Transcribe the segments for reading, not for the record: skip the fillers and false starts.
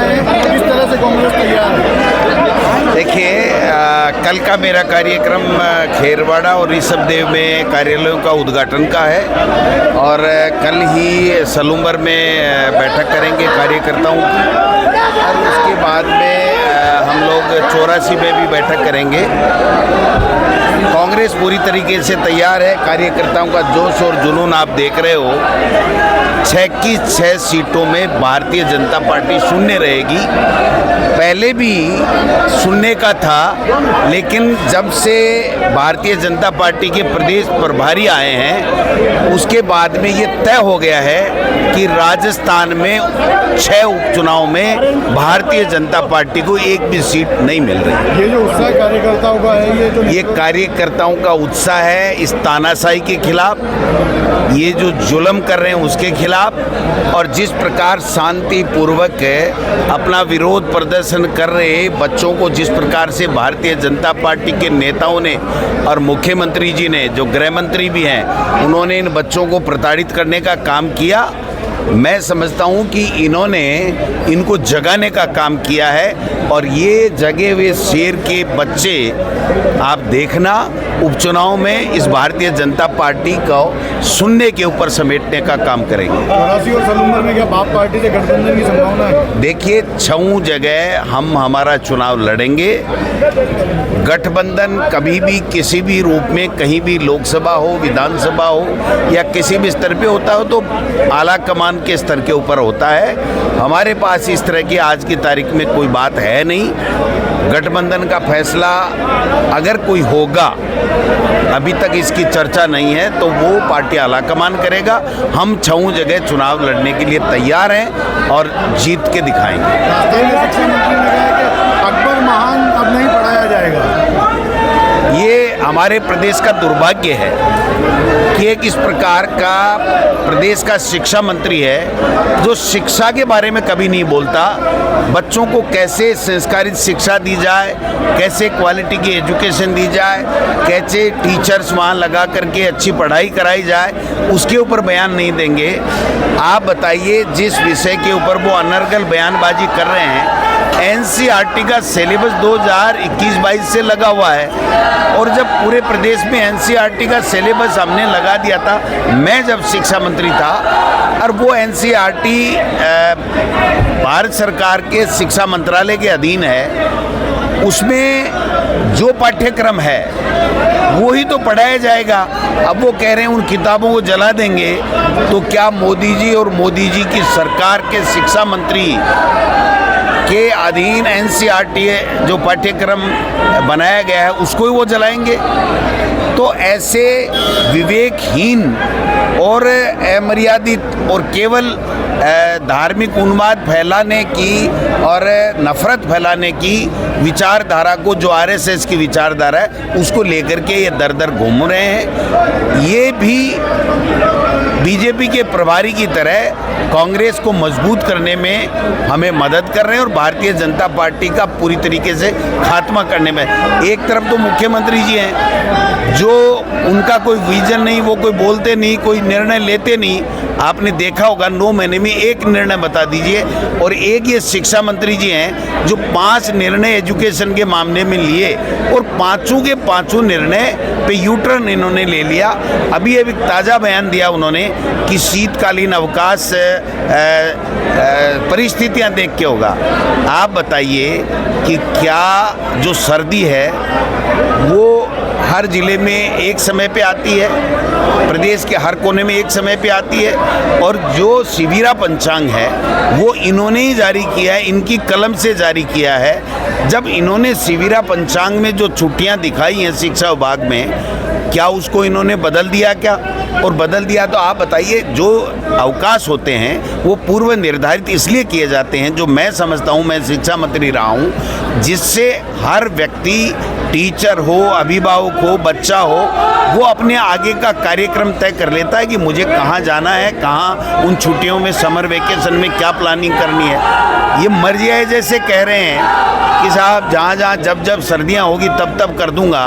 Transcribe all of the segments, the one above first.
है, किस तरह से कांग्रेस तैयार है? देखिए, कल का मेरा कार्यक्रम खेरवाड़ा और ऋषभदेव में कार्यालयों का उद्घाटन का है और कल ही सलूम्बर में बैठक करेंगे कार्यकर्ताओं की और उसके बाद में हम लोग 84 में भी बैठक करेंगे। कांग्रेस पूरी तरीके से तैयार है। कार्यकर्ताओं का जोश और जुनून आप देख रहे हो। 6 की 6 सीटों में भारतीय जनता पार्टी शून्य रहेगी। पहले भी शून्य का था, लेकिन जब से भारतीय जनता पार्टी के प्रदेश प्रभारी आए हैं उसके बाद में ये तय हो गया है कि राजस्थान में 6 उपचुनाव में भारतीय जनता पार्टी को एक भी सीट नहीं मिल रही। ये जो उत्साह कार्यकर्ताओं का है, ये कार्यकर्ताओं का उत्साह है इस तानाशाही के खिलाफ, ये जो जुल्म कर रहे हैं उसके खिलाफ, और जिस प्रकार शांतिपूर्वक अपना विरोध प्रदर्शन कर रहे बच्चों को जिस प्रकार से भारतीय जनता पार्टी के नेताओं ने और मुख्यमंत्री जी ने, जो गृह मंत्री भी हैं, उन्होंने इन बच्चों को प्रताड़ित करने का काम किया। मैं समझता हूं कि इन्होंने इनको जगाने का काम किया है और ये जगे हुए शेर के बच्चे आप देखना उपचुनाव में इस भारतीय जनता पार्टी को शून्य के ऊपर समेटने का काम करेंगे। 84 और सलूम्बर में क्या बाप पार्टी से गठबंधन की संभावना है? देखिए, 6 जगह हम हमारा चुनाव लड़ेंगे। गठबंधन कभी भी किसी भी रूप में कहीं भी लोकसभा हो, विधानसभा हो या किसी भी स्तर पे होता हो तो आला कमान के स्तर के ऊपर होता है। हमारे पास इस तरह की आज की तारीख में कोई बात है नहीं। गठबंधन का फैसला अगर कोई होगा, अभी तक इसकी चर्चा नहीं है, तो वो पार्टी आला कमान करेगा। हम 6 जगह चुनाव लड़ने के लिए तैयार हैं और जीत के दिखाएंगे। शिक्षा मंत्री ने कहा कि अकबर महान अब नहीं पढ़ाया जाएगा। ये हमारे प्रदेश का दुर्भाग्य है कि एक इस प्रकार का प्रदेश का शिक्षा मंत्री है जो शिक्षा के बारे में कभी नहीं बोलता। बच्चों को कैसे संस्कारित शिक्षा दी जाए, कैसे क्वालिटी की एजुकेशन दी जाए, कैसे टीचर्स वहाँ लगा करके अच्छी पढ़ाई कराई जाए, उसके ऊपर बयान नहीं देंगे। आप बताइए, जिस विषय के ऊपर वो अनर्गल बयानबाजी कर रहे हैं, एनसीईआरटी का सिलेबस 2021-22 से लगा हुआ है और जब पूरे प्रदेश में एनसीईआरटी का सिलेबस हमने लगा दिया था, मैं जब शिक्षा मंत्री था, और वो एनसीईआरटी भारत सरकार के शिक्षा मंत्रालय के अधीन है, उसमें जो पाठ्यक्रम है वो ही तो पढ़ाया जाएगा। अब वो कह रहे हैं उन किताबों को जला देंगे, तो क्या मोदी जी और मोदी जी की सरकार के शिक्षा मंत्री के अधीन एनसीईआरटी जो पाठ्यक्रम बनाया गया है उसको ही वो जलाएंगे? तो ऐसे विवेकहीन और अमर्यादित और केवल धार्मिक उन्माद फैलाने की और नफरत फैलाने की विचारधारा को, जो आरएसएस की विचारधारा है, उसको लेकर के ये दर दर घूम रहे हैं। ये भी बीजेपी के प्रभारी की तरह कांग्रेस को मजबूत करने में हमें मदद कर रहे हैं और भारतीय जनता पार्टी का पूरी तरीके से खात्मा करने में। एक तरफ तो मुख्यमंत्री जी हैं जो उनका कोई विजन नहीं, वो कोई बोलते नहीं, कोई निर्णय लेते नहीं। आपने देखा होगा 9 महीने में एक निर्णय बता दीजिए। और एक ये शिक्षा मंत्री जी हैं जो 5 निर्णय एजुकेशन के मामले में लिए और 5 के 5 निर्णय पे यूटर्न इन्होंने ले लिया। अभी एक ताज़ा बयान दिया उन्होंने कि शीतकालीन अवकाश परिस्थितियां देख के होगा। आप बताइए कि क्या जो सर्दी है वो हर जिले में एक समय पे आती है, प्रदेश के हर कोने में एक समय पे आती है, और जो शिविरा पंचांग है वो इन्होंने ही जारी किया है, इनकी कलम से जारी किया है। जब इन्होंने शिविरा पंचांग में जो छुट्टियां दिखाई हैं शिक्षा विभाग में, क्या उसको इन्होंने बदल दिया क्या? और बदल दिया तो आप बताइए, जो अवकाश होते हैं वो पूर्व निर्धारित इसलिए किए जाते हैं, जो मैं समझता हूँ, मैं शिक्षा मंत्री रहा हूँ, जिससे हर व्यक्ति, टीचर हो, अभिभावक हो, बच्चा हो, वो अपने आगे का कार्यक्रम तय कर लेता है कि मुझे कहाँ जाना है, कहाँ उन छुट्टियों में, समर वेकेशन में क्या प्लानिंग करनी है। ये मर्जी है जैसे कह रहे हैं कि साहब जहाँ जहाँ जब जब सर्दियाँ होगी तब तब कर दूंगा।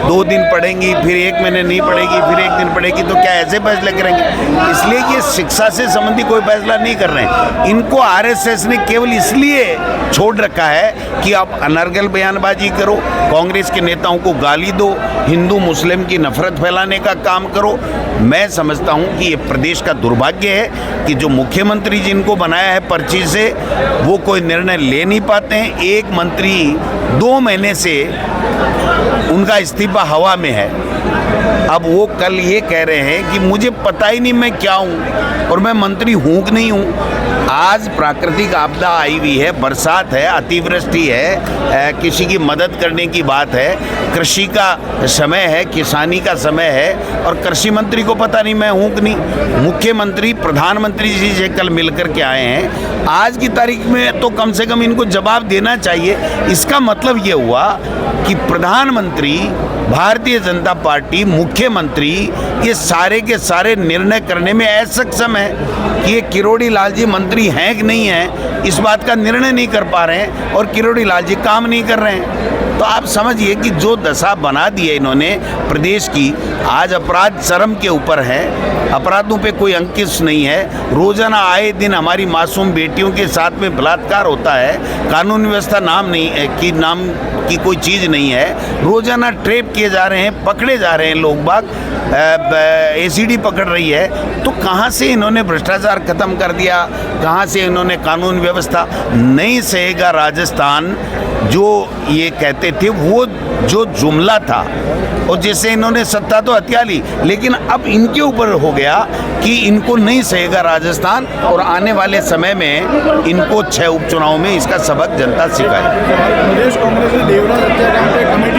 2 दिन पढ़ेंगी, फिर 1 महीने नहीं पढ़ेगी, फिर 1 दिन पढ़ेगी, तो क्या ऐसे फैसले करेंगे? इसलिए कि शिक्षा से संबंधी कोई फैसला नहीं कर रहे हैं। इनको आरएसएस ने केवल इसलिए छोड़ रखा है कि आप अनर्गल बयानबाजी करो, कांग्रेस के नेताओं को गाली दो, हिंदू मुस्लिम की नफरत फैलाने का काम करो। मैं समझता हूं कि ये प्रदेश का दुर्भाग्य है कि जो मुख्यमंत्री जिनको बनाया है पर्ची से, वो कोई निर्णय ले नहीं पाते हैं। एक मंत्री 2 महीने से उनका इस्तीफा हवा में है। अब वो कल ये कह रहे हैं कि मुझे पता ही नहीं मैं क्या हूँ और मैं मंत्री हूँ कि नहीं हूँ। आज प्राकृतिक आपदा आई हुई है, बरसात है, अतिवृष्टि है, किसी की मदद करने की बात है, कृषि का समय है, किसानी का समय है, और कृषि मंत्री को पता नहीं मैं हूँ कि नहीं। मुख्यमंत्री प्रधानमंत्री जी से कल मिलकर के आए हैं। आज की तारीख में तो कम से कम इनको जवाब देना चाहिए। इसका मतलब ये हुआ कि प्रधानमंत्री, भारतीय जनता पार्टी, मुख्यमंत्री, ये सारे के सारे निर्णय करने में असक्षम है कि ये किरोड़ी लाल जी मंत्री हैं कि नहीं हैं, इस बात का निर्णय नहीं कर पा रहे हैं और किरोड़ी लाल जी काम नहीं कर रहे हैं। तो आप समझिए कि जो दशा बना दी है इन्होंने प्रदेश की, आज अपराध चरम के ऊपर है, अपराधों पे कोई अंकुश नहीं है। रोजाना आए दिन हमारी मासूम बेटियों के साथ में बलात्कार होता है, कानून व्यवस्था नाम की कोई चीज़ नहीं है। रोजाना ट्रेप किए जा रहे हैं, पकड़े जा रहे हैं लोग बाग, एसीडी पकड़ रही है। तो कहाँ से इन्होंने भ्रष्टाचार खत्म कर दिया, कहाँ से इन्होंने कानून व्यवस्था? नहीं सहेगा राजस्थान जो ये कहते थे, वो जो जुमला था, और जैसे इन्होंने सत्ता तो हथिया ली, लेकिन अब इनके ऊपर हो गया कि इनको नहीं सहेगा राजस्थान, और आने वाले समय में इनको 6 उपचुनाव में इसका सबक जनता सिखाए। प्रदेश कांग्रेस ने देवराज हत्याकांड पे कमेटी